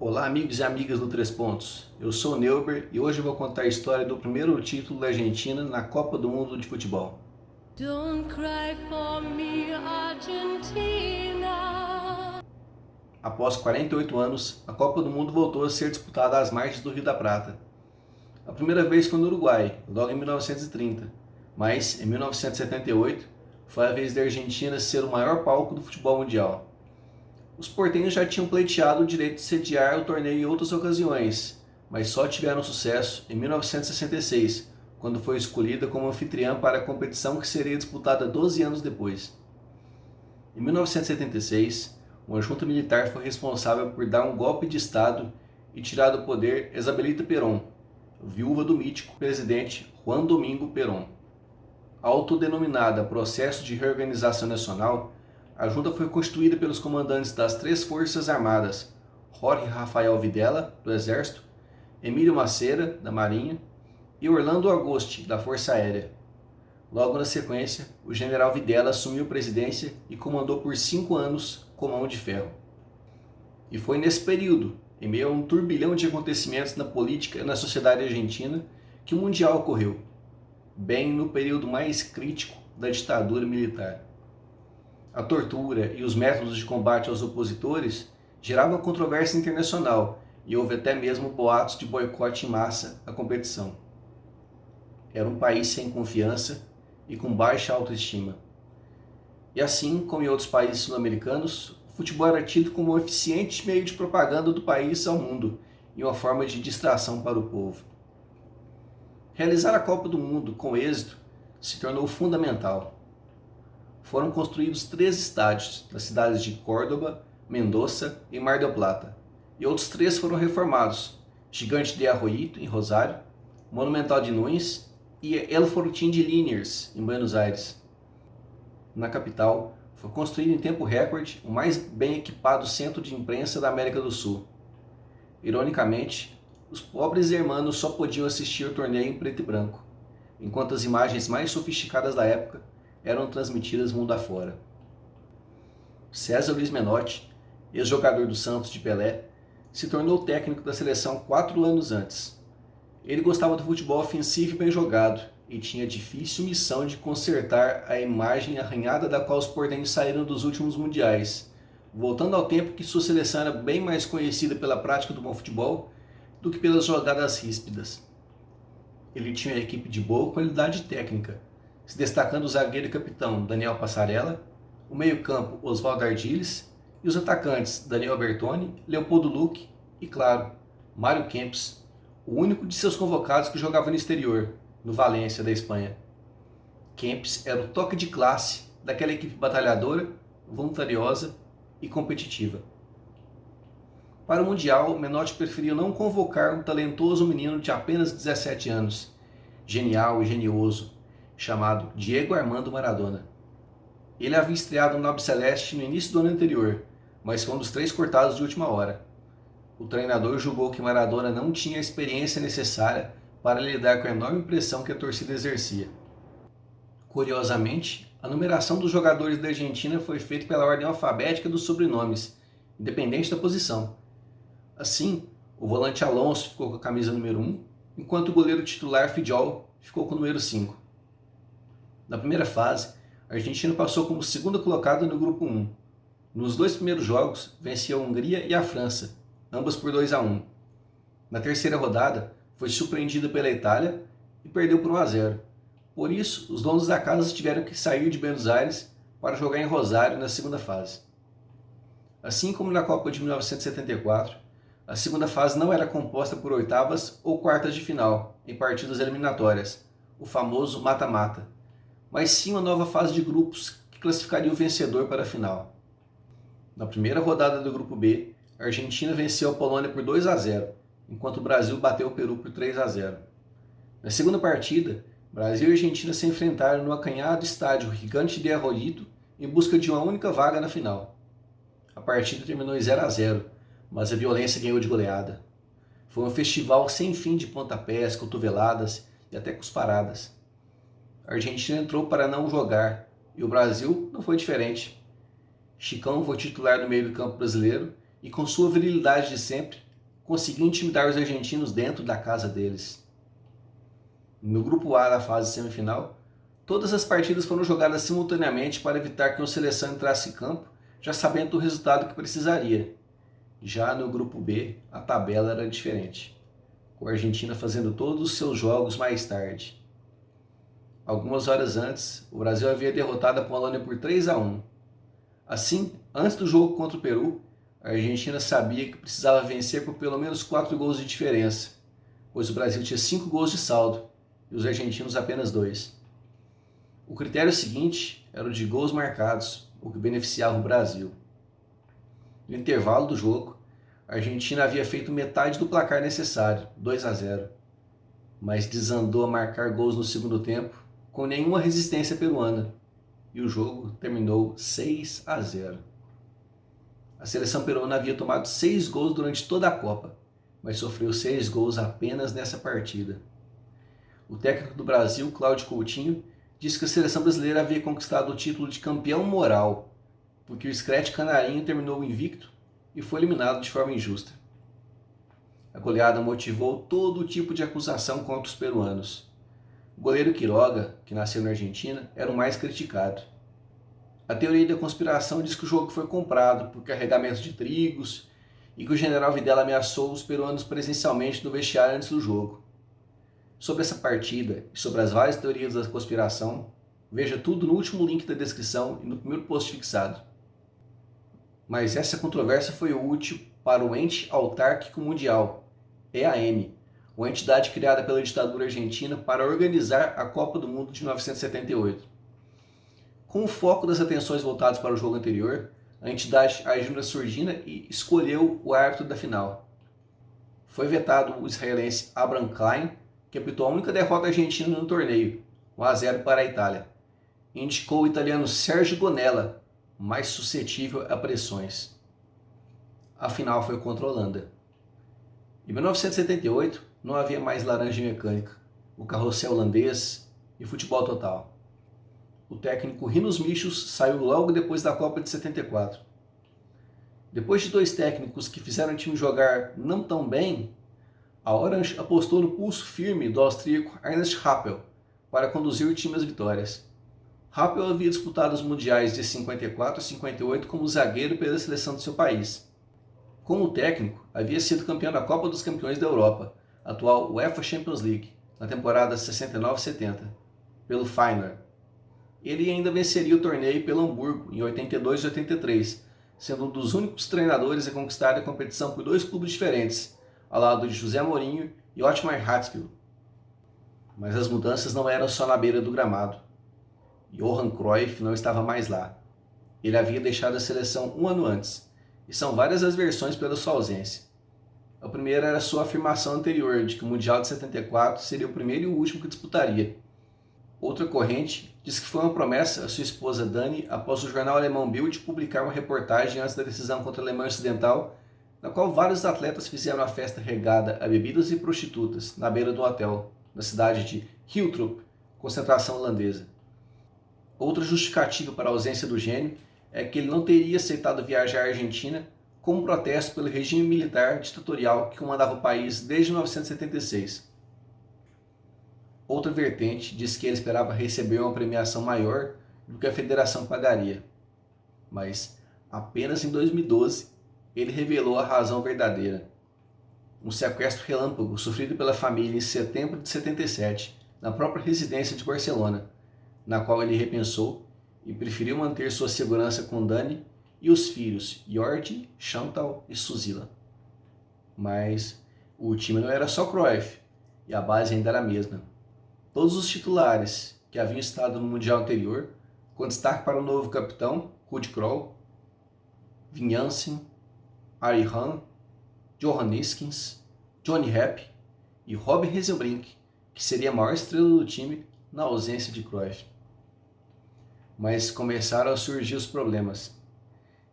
Olá, amigos e amigas do Três Pontos. Eu sou o Neuber e hoje eu vou contar a história do primeiro título da Argentina na Copa do Mundo de Futebol. Don't cry for me, Argentina. Após 48 anos, a Copa do Mundo voltou a ser disputada às margens do Rio da Prata. A primeira vez foi no Uruguai, logo em 1930, mas em 1978 foi a vez da Argentina ser o maior palco do futebol mundial. Os portenhos já tinham pleiteado o direito de sediar o torneio em outras ocasiões, mas só tiveram sucesso em 1966, quando foi escolhida como anfitriã para a competição que seria disputada 12 anos depois. Em 1976, uma junta militar foi responsável por dar um golpe de Estado e tirar do poder Isabelita Perón, viúva do mítico presidente Juan Domingo Perón. Autodenominada Processo de Reorganização Nacional, a junta foi constituída pelos comandantes das três forças armadas, Jorge Rafael Videla, do Exército, Emílio Maceira, da Marinha, e Orlando Agosti, da Força Aérea. Logo na sequência, o general Videla assumiu a presidência e comandou por 5 anos com mão de ferro. E foi nesse período, em meio a um turbilhão de acontecimentos na política e na sociedade argentina, que o Mundial ocorreu, bem no período mais crítico da ditadura militar. A tortura e os métodos de combate aos opositores geravam controvérsia internacional e houve até mesmo boatos de boicote em massa à competição. Era um país sem confiança e com baixa autoestima. E assim como em outros países sul-americanos, o futebol era tido como um eficiente meio de propaganda do país ao mundo e uma forma de distração para o povo. Realizar a Copa do Mundo com êxito se tornou fundamental. Foram construídos 3 estádios nas cidades de Córdoba, Mendoza e Mar del Plata, e outros 3 foram reformados: Gigante de Arroyito, em Rosário, Monumental de Núñez e El Fortín de Liniers, em Buenos Aires. Na capital, foi construído em tempo recorde o mais bem equipado centro de imprensa da América do Sul. Ironicamente, os pobres hermanos só podiam assistir o torneio em preto e branco, enquanto as imagens mais sofisticadas da época eram transmitidas mundo afora. César Luiz Menotti, ex-jogador do Santos de Pelé, se tornou técnico da seleção 4 anos antes. Ele gostava do futebol ofensivo e bem jogado, e tinha a difícil missão de consertar a imagem arranhada da qual os portenhos saíram dos últimos mundiais, voltando ao tempo que sua seleção era bem mais conhecida pela prática do bom futebol do que pelas jogadas ríspidas. Ele tinha uma equipe de boa qualidade técnica, se destacando o zagueiro e capitão Daniel Passarella, o meio-campo Oswaldo Ardiles e os atacantes Daniel Bertoni, Leopoldo Luque e, claro, Mário Kempes, o único de seus convocados que jogava no exterior, no Valência da Espanha. Kempes era o toque de classe daquela equipe batalhadora, voluntariosa e competitiva. Para o Mundial, Menotti preferiu não convocar um talentoso menino de apenas 17 anos, genial e genioso, chamado Diego Armando Maradona. Ele havia estreado no Albiceleste no início do ano anterior, mas foi um dos 3 cortados de última hora. O treinador julgou que Maradona não tinha a experiência necessária para lidar com a enorme pressão que a torcida exercia. Curiosamente, a numeração dos jogadores da Argentina foi feita pela ordem alfabética dos sobrenomes, independente da posição. Assim, o volante Alonso ficou com a camisa número 1, enquanto o goleiro titular Fidjol ficou com o número 5. Na primeira fase, a Argentina passou como segunda colocada no grupo 1. Nos 2 primeiros jogos, venceu a Hungria e a França, ambas por 2-1. Na terceira rodada, foi surpreendida pela Itália e perdeu por 1-0. Por isso, os donos da casa tiveram que sair de Buenos Aires para jogar em Rosário na segunda fase. Assim como na Copa de 1974, a segunda fase não era composta por oitavas ou quartas de final, em partidas eliminatórias, o famoso mata-mata, mas sim uma nova fase de grupos que classificaria o vencedor para a final. Na primeira rodada do grupo B, a Argentina venceu a Polônia por 2-0, enquanto o Brasil bateu o Peru por 3-0. Na segunda partida, Brasil e Argentina se enfrentaram no acanhado estádio Gigante de Arroyito em busca de uma única vaga na final. A partida terminou em 0-0, mas a violência ganhou de goleada. Foi um festival sem fim de pontapés, cotoveladas e até cusparadas. A Argentina entrou para não jogar e o Brasil não foi diferente. Chicão foi titular no meio do campo brasileiro e, com sua virilidade de sempre, conseguiu intimidar os argentinos dentro da casa deles. No grupo A da fase semifinal, todas as partidas foram jogadas simultaneamente para evitar que a seleção entrasse em campo já sabendo do resultado que precisaria. Já no grupo B, a tabela era diferente, com a Argentina fazendo todos os seus jogos mais tarde. Algumas horas antes, o Brasil havia derrotado a Polônia por 3-1. Assim, antes do jogo contra o Peru, a Argentina sabia que precisava vencer por pelo menos 4 gols de diferença, pois o Brasil tinha 5 gols de saldo e os argentinos apenas 2. O critério seguinte era o de gols marcados, o que beneficiava o Brasil. No intervalo do jogo, a Argentina havia feito metade do placar necessário, 2-0, mas desandou a marcar gols no segundo tempo com nenhuma resistência peruana, e o jogo terminou 6-0. A seleção peruana havia tomado 6 gols durante toda a Copa, mas sofreu 6 gols apenas nessa partida. O técnico do Brasil, Cláudio Coutinho, disse que a seleção brasileira havia conquistado o título de campeão moral, porque o Screte Canarinho terminou invicto e foi eliminado de forma injusta. A goleada motivou todo tipo de acusação contra os peruanos. O goleiro Quiroga, que nasceu na Argentina, era o mais criticado. A teoria da conspiração diz que o jogo foi comprado por carregamento de trigos e que o general Videla ameaçou os peruanos presencialmente no vestiário antes do jogo. Sobre essa partida e sobre as várias teorias da conspiração, veja tudo no último link da descrição e no primeiro post fixado. Mas essa controvérsia foi útil para o Ente Autárquico Mundial, EAM, uma entidade criada pela ditadura argentina para organizar a Copa do Mundo de 1978. Com o foco das atenções voltadas para o jogo anterior, a entidade agiu na surdina e escolheu o árbitro da final. Foi vetado o israelense Abraham Klein, que apitou a única derrota argentina no torneio, 1-0 para a Itália. E indicou o italiano Sergio Gonella, mais suscetível a pressões. A final foi contra a Holanda. Em 1978, não havia mais laranja mecânica, o carrossel holandês e futebol total. O técnico Rinus Michels saiu logo depois da Copa de 74. Depois de 2 técnicos que fizeram o time jogar não tão bem, a Orange apostou no pulso firme do austríaco Ernst Happel para conduzir o time às vitórias. Happel havia disputado os mundiais de 54 e 58 como zagueiro pela seleção do seu país. Como técnico, havia sido campeão da Copa dos Campeões da Europa, atual UEFA Champions League, na temporada 69-70, pelo Feyenoord. Ele ainda venceria o torneio pelo Hamburgo em 82 e 83, sendo um dos únicos treinadores a conquistar a competição por 2 clubes diferentes, ao lado de José Mourinho e Otmar Hitzfeld. Mas as mudanças não eram só na beira do gramado. Johan Cruyff não estava mais lá. Ele havia deixado a seleção 1 ano antes, e são várias as versões pela sua ausência. A primeira era sua afirmação anterior de que o Mundial de 74 seria o primeiro e o último que disputaria. Outra corrente diz que foi uma promessa a sua esposa Dani após o jornal alemão Bild publicar uma reportagem antes da decisão contra a Alemanha Ocidental, na qual vários atletas fizeram a festa regada a bebidas e prostitutas na beira do hotel, na cidade de Hiltrup, concentração holandesa. Outra justificativa para a ausência do gênio é que ele não teria aceitado viajar à Argentina como protesto pelo regime militar ditatorial que comandava o país desde 1976. Outra vertente diz que ele esperava receber uma premiação maior do que a federação pagaria. Mas apenas em 2012 ele revelou a razão verdadeira. Um sequestro relâmpago sofrido pela família em setembro de 77, na própria residência de Barcelona, na qual ele repensou e preferiu manter sua segurança com Dani e os filhos Jordi, Chantal e Suzila. Mas o time não era só Cruyff, e a base ainda era a mesma. Todos os titulares que haviam estado no Mundial anterior, com destaque para o novo capitão, Ruud Krol, Wim Jansen, Arie Han, Johan Neeskens, Johnny Rapp e Rob Hazelbrink, que seria a maior estrela do time na ausência de Cruyff. Mas começaram a surgir os problemas.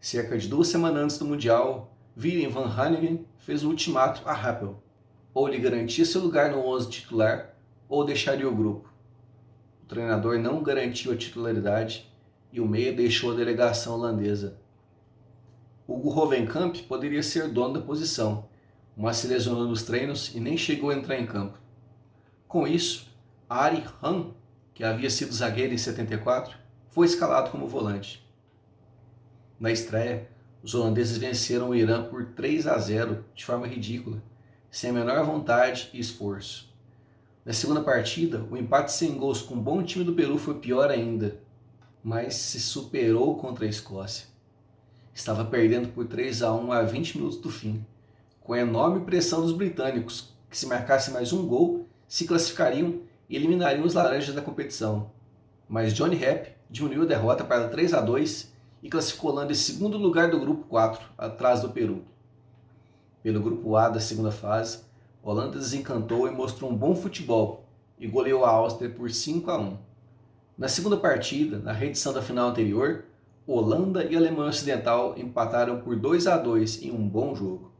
Cerca de 2 semanas antes do Mundial, Willem van Hanegem fez um ultimato a Happel. Ou lhe garantia seu lugar no 11 titular, ou deixaria o grupo. O treinador não garantiu a titularidade e o meia deixou a delegação holandesa. Hugo Hovenkamp poderia ser dono da posição, mas se lesionou nos treinos e nem chegou a entrar em campo. Com isso, Arie Han, que havia sido zagueiro em 74, foi escalado como volante. Na estreia, os holandeses venceram o Irã por 3-0 de forma ridícula, sem a menor vontade e esforço. Na segunda partida, o empate sem gols com o bom time do Peru foi pior ainda, mas se superou contra a Escócia. Estava perdendo por 3-1 a 20 minutos do fim, com a enorme pressão dos britânicos, que se marcasse mais um gol, se classificariam e eliminariam os laranjas da competição. Mas Johnny Rep diminuiu a derrota para 3-2 e classificou a Holanda em segundo lugar do grupo 4, atrás do Peru. Pelo grupo A da segunda fase, a Holanda desencantou e mostrou um bom futebol e goleou a Áustria por 5-1. Na segunda partida, na reedição da final anterior, Holanda e Alemanha Ocidental empataram por 2-2 em um bom jogo.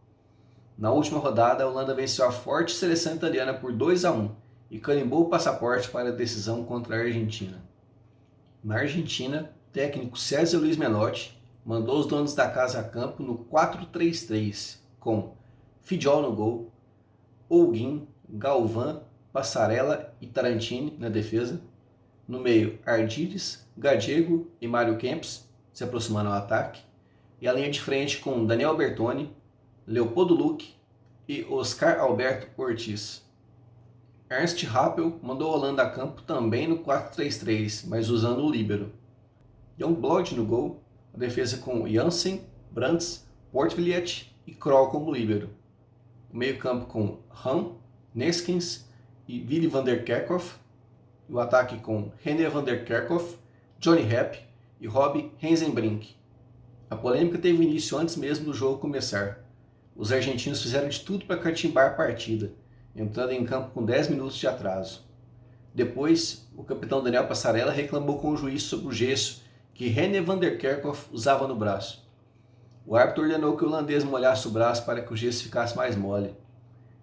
Na última rodada, a Holanda venceu a forte seleção italiana por 2-1 e carimbou o passaporte para a decisão contra a Argentina. Na Argentina, o técnico César Luiz Menotti mandou os donos da casa a campo no 4-3-3, com Fidjol no gol, Holguín, Galvão, Passarella e Tarantini na defesa. No meio, Ardiles, Gallego e Mário Kempes se aproximando ao ataque. E a linha de frente com Daniel Bertoni, Leopoldo Luque e Oscar Alberto Ortiz. Ernst Happel mandou a Holanda a campo também no 4-3-3, mas usando o líbero. Jan Blod no gol, a defesa com Jansen, Brands, Poortvliet e Krol como líbero. O meio-campo com Han, Neskens e Willy van der Kerkhoff. E o ataque com René van der Kerkhoff, Johnny Rep e Rob Hensenbrink. A polêmica teve início antes mesmo do jogo começar. Os argentinos fizeram de tudo para catimbar a partida, entrando em campo com 10 minutos de atraso. Depois, o capitão Daniel Passarella reclamou com o juiz sobre o gesso que René van der Kerkhoff usava no braço. O árbitro ordenou que o holandês molhasse o braço para que o gesso ficasse mais mole.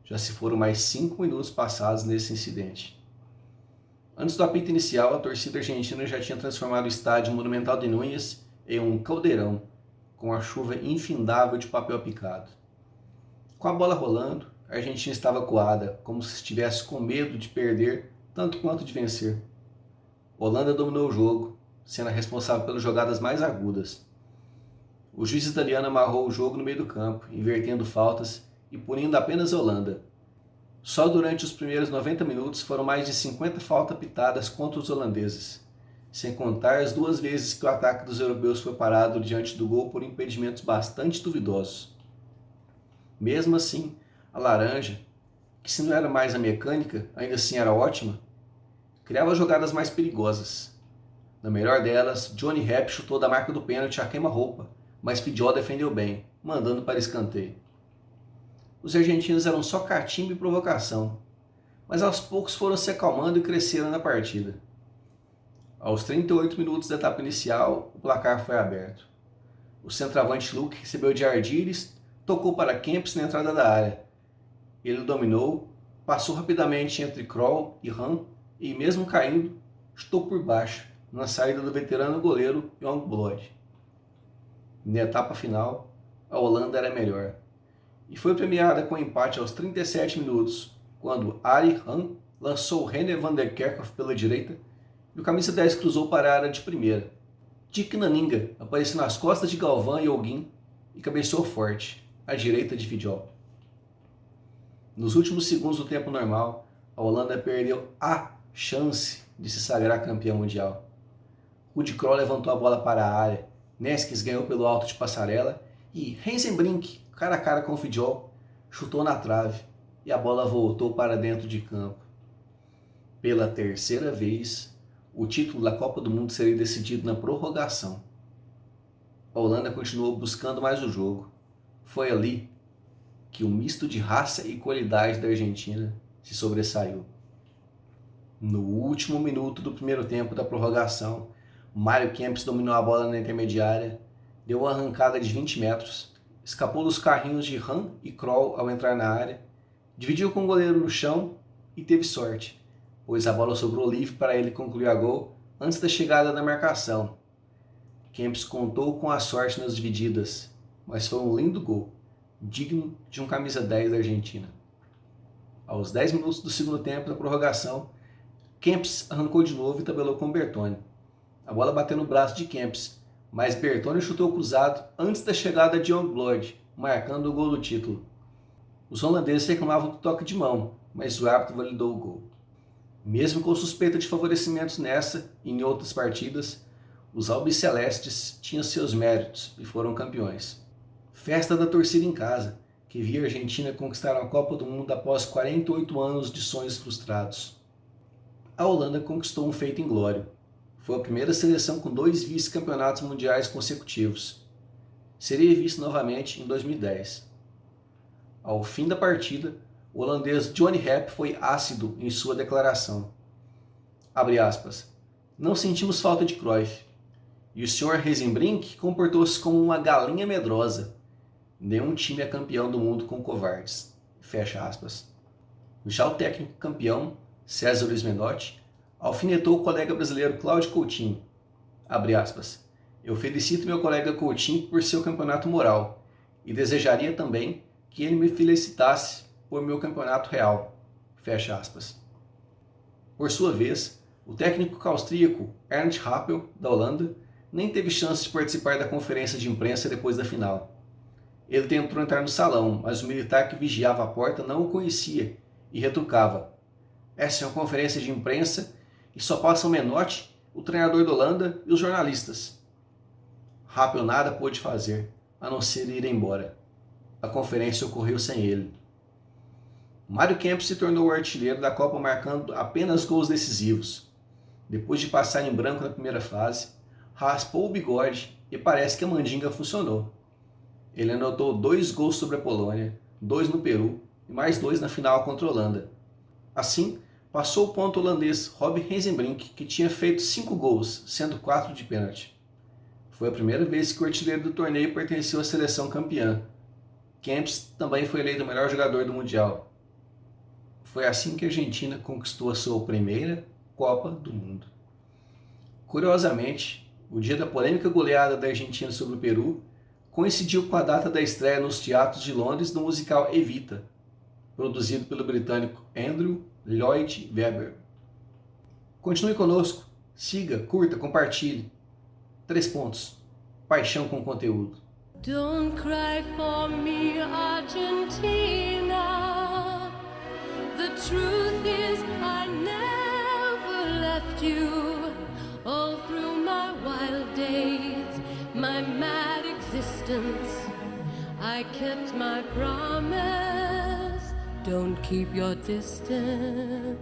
Já se foram mais 5 minutos passados nesse incidente. Antes do apito inicial, a torcida argentina já tinha transformado o estádio Monumental de Núñez em um caldeirão, com a chuva infindável de papel picado. Com a bola rolando, a Argentina estava acuada, como se estivesse com medo de perder tanto quanto de vencer. A Holanda dominou o jogo, sendo a responsável pelas jogadas mais agudas. O juiz italiano amarrou o jogo no meio do campo, invertendo faltas e punindo apenas a Holanda. Só durante os primeiros 90 minutos foram mais de 50 faltas pitadas contra os holandeses, sem contar as 2 vezes que o ataque dos europeus foi parado diante do gol por impedimentos bastante duvidosos. Mesmo assim, a laranja, que se não era mais a mecânica, ainda assim era ótima, criava jogadas mais perigosas. Na melhor delas, Johnny Rep chutou da marca do pênalti a queima-roupa, mas Fidjol defendeu bem, mandando para escanteio. Os argentinos eram só catimbo e provocação, mas aos poucos foram se acalmando e cresceram na partida. Aos 38 minutos da etapa inicial, o placar foi aberto. O centroavante Luque recebeu de Ardiles, tocou para Kempes na entrada da área. Ele dominou, passou rapidamente entre Krol e Han e, mesmo caindo, chutou por baixo, na saída do veterano goleiro Youngblood. Na etapa final, a Holanda era melhor e foi premiada com empate aos 37 minutos, quando Arie Han lançou René van der Kerkhoff pela direita e o camisa 10 cruzou para a área de primeira. Dick Nanninga apareceu nas costas de Galvão e Holguín e cabeceou forte, à direita de Fidjol. Nos últimos segundos do tempo normal, a Holanda perdeu a chance de se sagrar campeão mundial. Ruud Krol levantou a bola para a área, Neskens ganhou pelo alto de Passarella e Hensenbrink, cara a cara com o Fidjol, chutou na trave e a bola voltou para dentro de campo. Pela terceira vez, o título da Copa do Mundo seria decidido na prorrogação. A Holanda continuou buscando mais o jogo. Foi ali que o misto de raça e qualidade da Argentina se sobressaiu. No último minuto do primeiro tempo da prorrogação, Mário Kempes dominou a bola na intermediária, deu uma arrancada de 20 metros, escapou dos carrinhos de Han e Krol ao entrar na área, dividiu com o goleiro no chão e teve sorte, pois a bola sobrou livre para ele concluir a gol antes da chegada da marcação. Kempes contou com a sorte nas divididas, mas foi um lindo gol, digno de um camisa 10 da Argentina. Aos 10 minutos do segundo tempo da prorrogação, Kempes arrancou de novo e tabelou com Bertone. A bola bateu no braço de Kempes, mas Bertone chutou cruzado antes da chegada de Youngblood, marcando o gol do título. Os holandeses reclamavam do toque de mão, mas o árbitro validou o gol. Mesmo com suspeita de favorecimentos nessa e em outras partidas, os albicelestes tinham seus méritos e foram campeões. Festa da torcida em casa, que via a Argentina conquistar a Copa do Mundo após 48 anos de sonhos frustrados. A Holanda conquistou um feito inglório. Foi a primeira seleção com 2 vice-campeonatos mundiais consecutivos. Seria visto novamente em 2010. Ao fim da partida, o holandês Johnny Rep foi ácido em sua declaração. Abre aspas. Não sentimos falta de Cruyff. E o Sr. Heisenbrink comportou-se como uma galinha medrosa. Nenhum time é campeão do mundo com covardes. Fecha aspas. Já o técnico campeão, César Luiz Menotti, alfinetou o colega brasileiro Cláudio Coutinho. Abre aspas. Eu felicito meu colega Coutinho por seu campeonato moral e desejaria também que ele me felicitasse por meu campeonato real. Fecha aspas. Por sua vez, o técnico austríaco Ernst Happel, da Holanda, nem teve chance de participar da conferência de imprensa depois da final. Ele tentou entrar no salão, mas o militar que vigiava a porta não o conhecia e retrucava. Essa é uma conferência de imprensa e só passam Menotti, o treinador da Holanda e os jornalistas. Happel nada pôde fazer, a não ser ir embora. A conferência ocorreu sem ele. Mário Kempes se tornou o artilheiro da Copa marcando apenas gols decisivos. Depois de passar em branco na primeira fase, raspou o bigode e parece que a mandinga funcionou. Ele anotou 2 gols sobre a Polônia, 2 no Peru e mais 2 na final contra a Holanda. Assim, passou o ponto holandês Rob Heisenbrink, que tinha feito 5 gols, sendo 4 de pênalti. Foi a primeira vez que o artilheiro do torneio pertenceu à seleção campeã. Kempes também foi eleito o melhor jogador do Mundial. Foi assim que a Argentina conquistou a sua primeira Copa do Mundo. Curiosamente, o dia da polêmica goleada da Argentina sobre o Peru coincidiu com a data da estreia nos teatros de Londres do musical Evita, produzido pelo britânico Andrew Lloyd Webber. Continue conosco, siga, curta, compartilhe. 3 pontos. Paixão com conteúdo. Don't cry for me, Argentina. The truth is I never left you. All through my wild days, my mad existence, I kept my promise. Don't keep your distance.